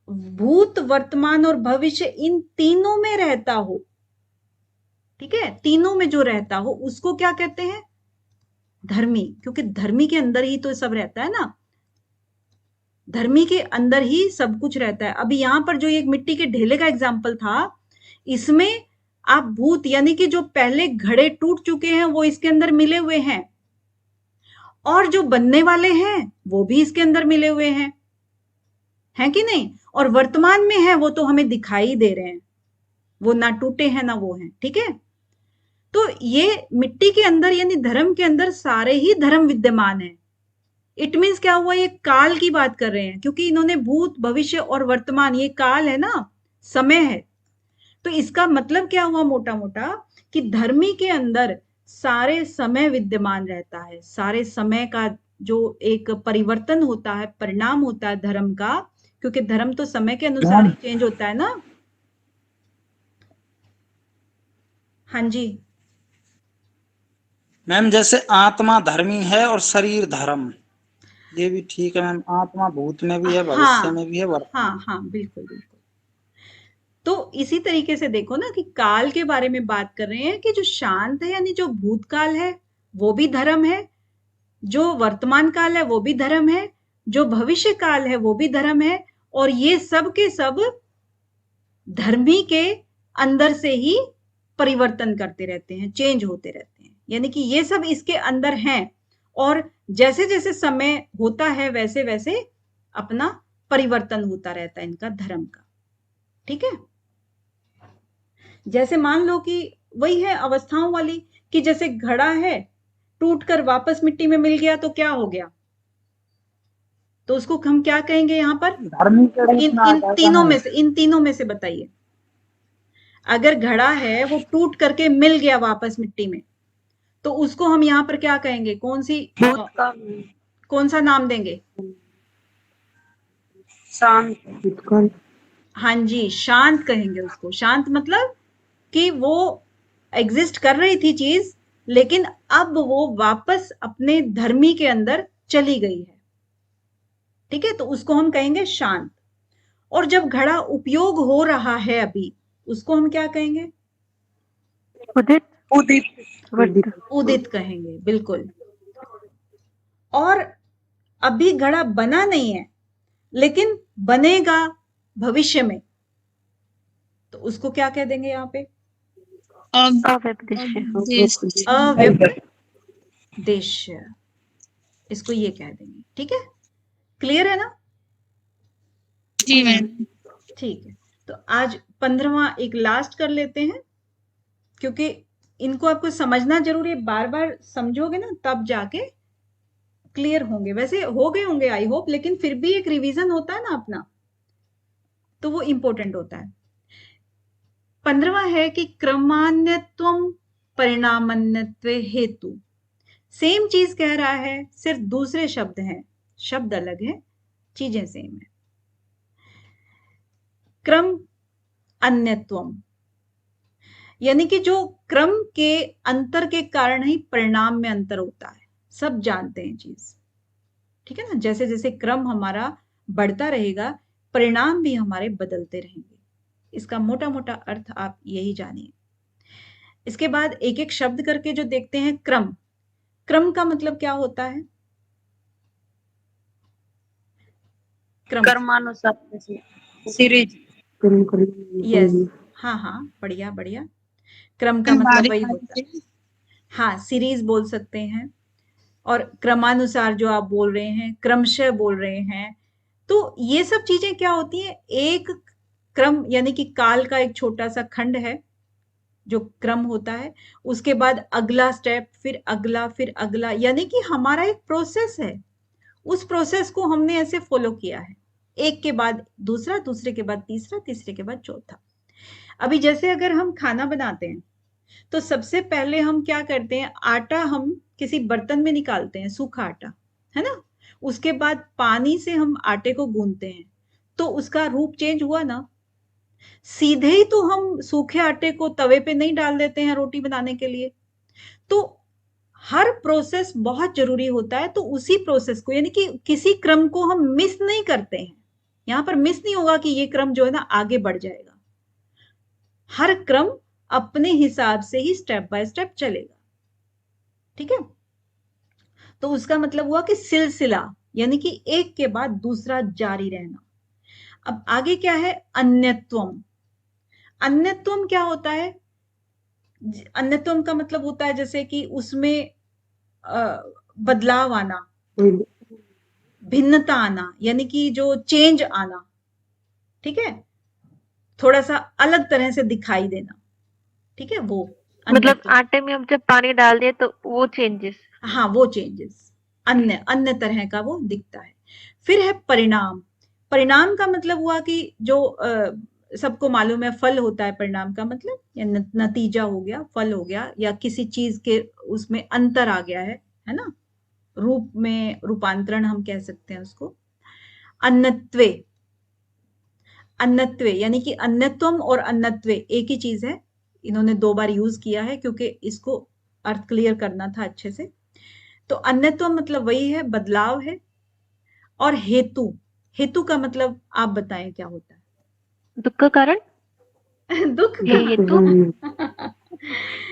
भूत, वर्तमान और भविष्य इन तीनों में रहता हो, ठीक है, तीनों में जो रहता हो उसको क्या कहते हैं, धर्मी, क्योंकि धर्मी के अंदर ही तो सब रहता है ना, धर्मी के अंदर ही सब कुछ रहता है। अभी यहाँ पर जो एक मिट्टी के ढेले का एग्जाम्पल था, इसमें आप भूत यानी कि जो पहले घड़े टूट चुके हैं वो इसके अंदर मिले हुए हैं, और जो बनने वाले हैं वो भी इसके अंदर मिले हुए हैं कि नहीं, और वर्तमान में है वो तो हमें दिखाई दे रहे हैं, वो ना टूटे हैं ना वो हैं, ठीक है। तो ये मिट्टी के अंदर यानी धर्म के अंदर सारे ही धर्म विद्यमान है। इट मीन्स क्या हुआ, ये काल की बात कर रहे हैं, क्योंकि इन्होंने भूत भविष्य और वर्तमान, ये काल है ना, समय है। तो इसका मतलब क्या हुआ मोटा मोटा, कि धर्मी के अंदर सारे समय विद्यमान रहता है, सारे समय का जो एक परिवर्तन होता है, परिणाम होता है धर्म का, क्योंकि धर्म तो समय के अनुसार ही चेंज होता है ना। हाँ जी मैम, जैसे आत्मा धर्मी है और शरीर धर्म, ये भी ठीक है मैम। आत्मा भूत में भी है, भविष्य में भी है, वर्तमान। हाँ बिल्कुल बिल्कुल। तो इसी तरीके से देखो ना कि काल के बारे में बात कर रहे हैं कि जो शांत है यानी जो भूतकाल है वो भी धर्म है, जो वर्तमान काल है वो भी धर्म है, जो भविष्य काल है वो भी धर्म है, और ये सब के सब धर्मी के अंदर से ही परिवर्तन करते रहते हैं, चेंज होते रहते हैं, यानी कि ये सब इसके अंदर हैं, और जैसे जैसे समय होता है वैसे वैसे अपना परिवर्तन होता रहता है इनका धर्म का, ठीक है। जैसे मान लो कि वही है अवस्थाओं वाली, कि जैसे घड़ा है टूटकर वापस मिट्टी में मिल गया तो क्या हो गया, तो उसको हम क्या कहेंगे यहाँ पर, धर्मी के रूप में आ जाएगा मैम। इन तीनों में से बताइए। अगर घड़ा है वो टूट करके मिल गया वापस मिट्टी में, तो उसको हम यहाँ पर क्या कहेंगे, कौन सा नाम देंगे? शांत। हाँ जी, शांत कहेंगे उसको। शांत मतलब कि वो एग्जिस्ट कर रही थी चीज, लेकिन अब वो वापस अपने धर्मी के अंदर चली गई है, ठीक है, तो उसको हम कहेंगे शांत। और जब घड़ा उपयोग हो रहा है अभी, उसको हम क्या कहेंगे? उदित कहेंगे, बिल्कुल। और अभी घड़ा बना नहीं है लेकिन बनेगा भविष्य में, तो उसको क्या कह देंगे यहाँ पे? अव्यपदेश्य, इसको ये कह देंगे, ठीक है। क्लियर है ना? जी मैम। ठीक है, तो आज 15वां एक लास्ट कर लेते हैं, क्योंकि इनको आपको समझना जरूरी है, बार बार समझोगे ना तब जाके क्लियर होंगे। वैसे हो गए होंगे आई होप, लेकिन फिर भी एक रिवीजन होता है ना अपना, तो वो इंपॉर्टेंट होता है। 15वां है कि क्रमान्यत्वम परिणामन्यत्व हेतु। सेम चीज कह रहा है, सिर्फ दूसरे शब्द हैं, शब्द अलग है, चीजें सेम है। क्रम अन्यत्वम, यानी कि जो क्रम के अंतर के कारण ही परिणाम में अंतर होता है, सब जानते हैं चीज, ठीक है ना। जैसे जैसे क्रम हमारा बढ़ता रहेगा, परिणाम भी हमारे बदलते रहेंगे। इसका मोटा मोटा अर्थ आप यही जानिए। इसके बाद एक एक शब्द करके जो देखते हैं, क्रम, क्रम का मतलब क्या होता है? कर्मानुसार सीरीज। यस, हाँ बढ़िया बढ़िया। क्रम का मतलब वही होता है, हाँ, सीरीज बोल सकते हैं। और क्रमानुसार जो आप बोल रहे हैं, क्रमशः बोल रहे हैं, तो ये सब चीजें क्या होती है, एक क्रम यानी कि काल का एक छोटा सा खंड है जो क्रम होता है, उसके बाद अगला स्टेप, फिर अगला, फिर अगला, यानी कि हमारा एक प्रोसेस है। उस प्रोसेस को हमने ऐसे फॉलो किया है, एक के बाद दूसरा, दूसरे के बाद तीसरा, तीसरे के बाद चौथा। अभी जैसे अगर हम खाना बनाते हैं तो सबसे पहले हम क्या करते हैं, आटा हम किसी बर्तन में निकालते हैं, सूखा आटा, है ना। उसके बाद पानी से हम आटे को गूंथते हैं, तो उसका रूप चेंज हुआ ना। सीधे ही तो हम सूखे आटे को तवे पे नहीं डाल देते हैं रोटी बनाने के लिए। तो हर प्रोसेस बहुत जरूरी होता है, तो उसी प्रोसेस को यानी कि किसी क्रम को हम मिस नहीं करते हैं। यहां पर मिस नहीं होगा कि ये क्रम जो है ना आगे बढ़ जाएगा। हर क्रम अपने हिसाब से ही स्टेप बाय स्टेप चलेगा, ठीक है। तो उसका मतलब हुआ कि सिलसिला, यानी कि एक के बाद दूसरा जारी रहना। अब आगे क्या है? अन्यत्वम। अन्यत्वम क्या होता है? अन्यत्वम का मतलब होता है जैसे कि उसमें बदलाव आना, भिन्नता आना, यानी कि जो चेंज आना, ठीक है, थोड़ा सा अलग तरह से दिखाई देना, ठीक है, वो मतलब अन्यत्वम। आटे में हम जब पानी डाल दिए तो वो चेंजेस। हाँ, वो चेंजेस अन्य अन्य तरह का वो दिखता है। फिर है परिणाम। परिणाम का मतलब हुआ कि जो सबको मालूम है फल होता है परिणाम का मतलब, या नतीजा हो गया, फल हो गया, या किसी चीज के उसमें अंतर आ गया है ना, रूप में रूपांतरण हम कह सकते हैं उसको। अन्नत्वे। अन्नत्वे यानी कि अन्यत्वम और अन्नत्वे एक ही चीज है। इन्होंने 2 बार यूज किया है क्योंकि इसको अर्थ क्लियर करना था अच्छे से। तो अन्यत्व मतलब वही है, बदलाव है। और हेतु, हेतु का मतलब आप बताएं क्या होता दुख का कारण। है? दुख हे का। हेतु।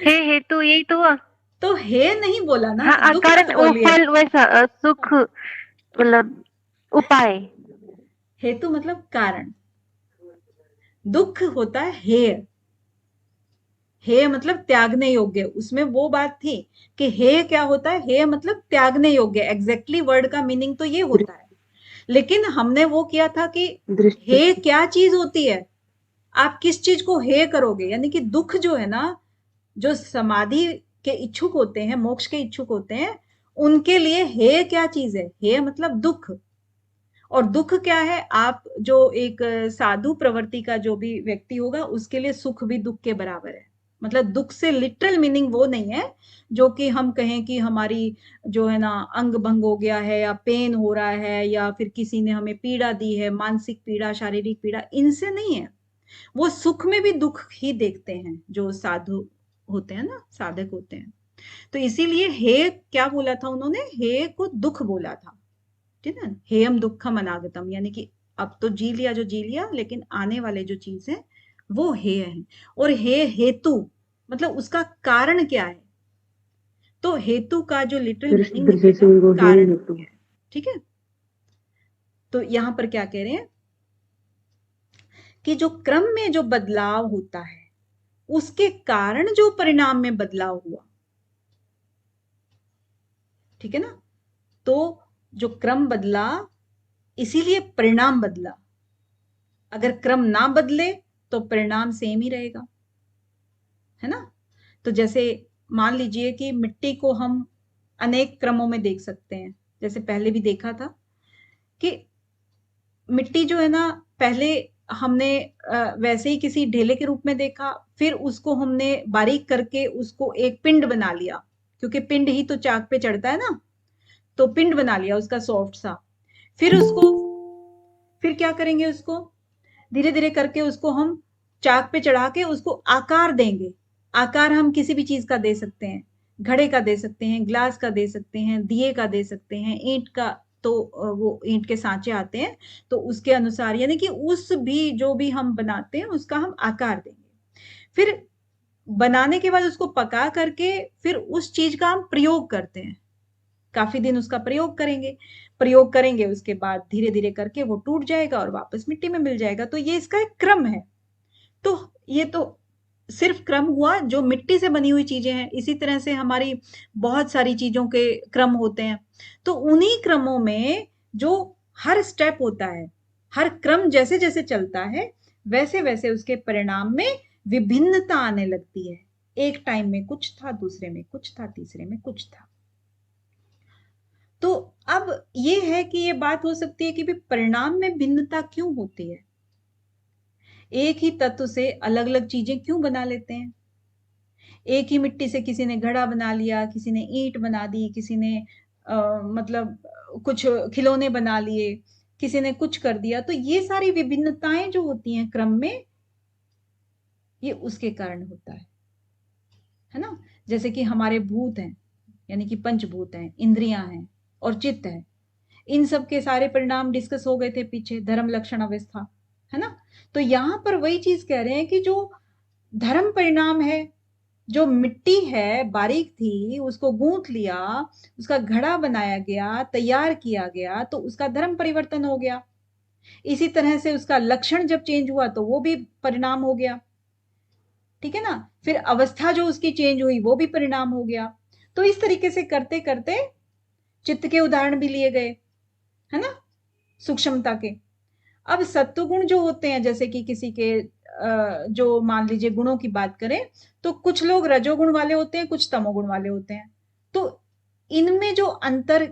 हे हेतु यही तो हुआ। तो हे नहीं बोला ना, हाँ दुख कारण मत वो बोलिए। फल वैसा सुख मतलब उपाय। हेतु मतलब कारण, दुख होता है हेय। हेय मतलब त्यागने योग्य। उसमें वो बात थी कि हेय क्या होता है? हेय मतलब त्यागने योग्य। एग्जैक्टली वर्ड का मीनिंग तो ये होता है, लेकिन हमने वो किया था कि दृष्टि। हेय क्या चीज होती है, आप किस चीज को हेय करोगे, यानी कि दुख जो है ना, जो समाधि के इच्छुक होते हैं, मोक्ष के इच्छुक होते हैं, उनके लिए हेय क्या चीज है? हेय मतलब दुख। और दुख क्या है? आप जो एक साधु प्रवृत्ति का जो भी व्यक्ति होगा उसके लिए सुख भी दुख के बराबर है। मतलब दुख से लिटरल मीनिंग वो नहीं है जो कि हम कहें कि हमारी जो है ना अंग भंग हो गया है, या पेन हो रहा है, या फिर किसी ने हमें पीड़ा दी है, मानसिक पीड़ा, शारीरिक पीड़ा, इनसे नहीं है। वो सुख में भी दुख ही देखते हैं जो साधु होते हैं ना, साधक होते हैं। तो इसीलिए हे क्या बोला था उन्होंने? हे को दुख बोला था, ठीक है। हेयम दुखम अनागतम, यानी कि अब तो जी लिया जो जी लिया, लेकिन आने वाले जो चीज है वो हेय है। और हे हेतु मतलब उसका कारण क्या है? तो हेतु का जो लिटरल मीनिंग दृष्टि से निकलेगा वो हे कारण, हेतु। ठीक है। तो यहां पर क्या कह रहे हैं कि जो क्रम में जो बदलाव होता है उसके कारण जो परिणाम में बदलाव हुआ, ठीक है ना। तो जो क्रम बदला इसीलिए परिणाम बदला। अगर क्रम ना बदले तो परिणाम सेम ही रहेगा, है ना। तो जैसे मान लीजिए कि मिट्टी को हम अनेक क्रमों में देख सकते हैं। जैसे पहले भी देखा था कि मिट्टी जो है ना, पहले हमने वैसे ही किसी ढेले के रूप में देखा, फिर उसको हमने बारीक करके उसको एक पिंड बना लिया, क्योंकि पिंड ही तो चाक पे चढ़ता है ना, तो पिंड बना लिया उसका सॉफ्ट सा। फिर उसको, फिर क्या करेंगे, उसको धीरे धीरे करके उसको हम चाक पे चढ़ा के उसको आकार देंगे। आकार हम किसी भी चीज का दे सकते हैं, घड़े का दे सकते हैं, ग्लास का दे सकते हैं, दिए का दे सकते हैं, ईंट का, तो वो ईंट के सांचे आते हैं, तो उसके अनुसार, यानी कि उस भी जो भी हम बनाते हैं उसका हम आकार देंगे। फिर बनाने के बाद उसको पका करके फिर उस चीज का हम प्रयोग करते हैं, काफी दिन उसका प्रयोग करेंगे। प्रयोग करेंगे उसके बाद धीरे धीरे करके वो टूट जाएगा और वापस मिट्टी में मिल जाएगा। तो ये इसका एक क्रम है। तो ये तो सिर्फ क्रम हुआ जो मिट्टी से बनी हुई चीजें हैं। इसी तरह से हमारी बहुत सारी चीजों के क्रम होते हैं। तो उन्हीं क्रमों में जो हर स्टेप होता है, हर क्रम जैसे जैसे चलता है, वैसे वैसे उसके परिणाम में विभिन्नता आने लगती है। एक टाइम में कुछ था, दूसरे में कुछ था, तीसरे में कुछ था। तो अब ये है कि ये बात हो सकती है कि भी परिणाम में भिन्नता क्यों होती है? एक ही तत्व से अलग अलग चीजें क्यों बना लेते हैं? एक ही मिट्टी से किसी ने घड़ा बना लिया, किसी ने ईंट बना दी, किसी ने मतलब कुछ खिलौने बना लिए, किसी ने कुछ कर दिया। तो ये सारी विभिन्नताएं जो होती हैं क्रम में, ये उसके कारण होता है ना। जैसे कि हमारे भूत हैं, यानी कि पंचभूत हैं, इंद्रियां हैं और चित्त है। इन सब के सारे परिणाम डिस्कस हो गए थे पीछे, धर्म लक्षण अवस्था, है ना। तो यहां पर वही चीज कह रहे हैं कि जो धर्म परिणाम है, जो मिट्टी है बारीक थी उसको गूंथ लिया, उसका घड़ा बनाया गया, तैयार किया गया, तो उसका धर्म परिवर्तन हो गया। इसी तरह से उसका लक्षण जब चेंज हुआ तो वो भी परिणाम हो गया, ठीक है ना। फिर अवस्था जो उसकी चेंज हुई वो भी परिणाम हो गया। तो इस तरीके से करते करते चित्त के उदाहरण भी लिए गए, है ना, सूक्ष्मता के। अब सत्वगुण जो होते हैं, जैसे कि किसी के जो मान लीजिए गुणों की बात करें तो कुछ लोग रजोगुण वाले होते हैं, कुछ तमोगुण वाले होते हैं। तो इनमें जो अंतर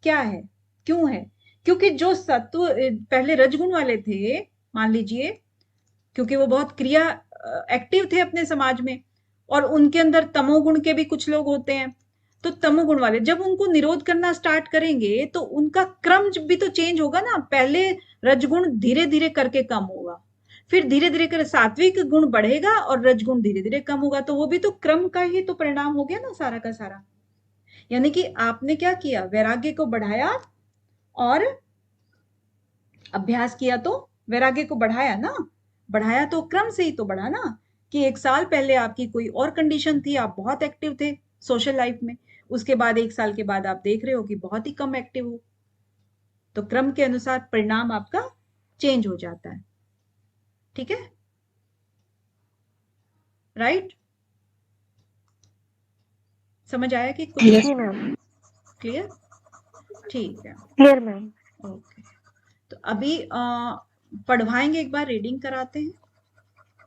क्या है, क्यों है? क्योंकि जो सत्व पहले रजगुण वाले थे, मान लीजिए, क्योंकि वो बहुत क्रिया एक्टिव थे अपने समाज में, और उनके अंदर तमोगुण के भी कुछ लोग होते हैं। तो तमोगुण वाले जब उनको निरोध करना स्टार्ट करेंगे तो उनका क्रम भी तो चेंज होगा ना। पहले रजगुण धीरे धीरे करके कम होगा, फिर धीरे धीरे कर सात्विक गुण बढ़ेगा और रजगुण धीरे धीरे कम होगा। तो वो भी तो क्रम का ही तो परिणाम हो गया ना सारा का सारा। यानी कि आपने क्या किया, वैराग्य को बढ़ाया और अभ्यास किया तो वैराग्य को बढ़ाया ना। बढ़ाया तो क्रम से ही तो बढ़ा ना, कि 1 साल पहले आपकी कोई और कंडीशन थी, आप बहुत एक्टिव थे सोशल लाइफ में, उसके बाद 1 साल के बाद आप देख रहे हो कि बहुत ही कम एक्टिव हो। तो क्रम के अनुसार परिणाम आपका चेंज हो जाता है, ठीक है, राइट? समझ आया कि कुछ? जी मैम, क्लियर? ठीक है, क्लियर मैम। ओके। तो अभी पढ़वाएंगे, एक बार रीडिंग कराते हैं।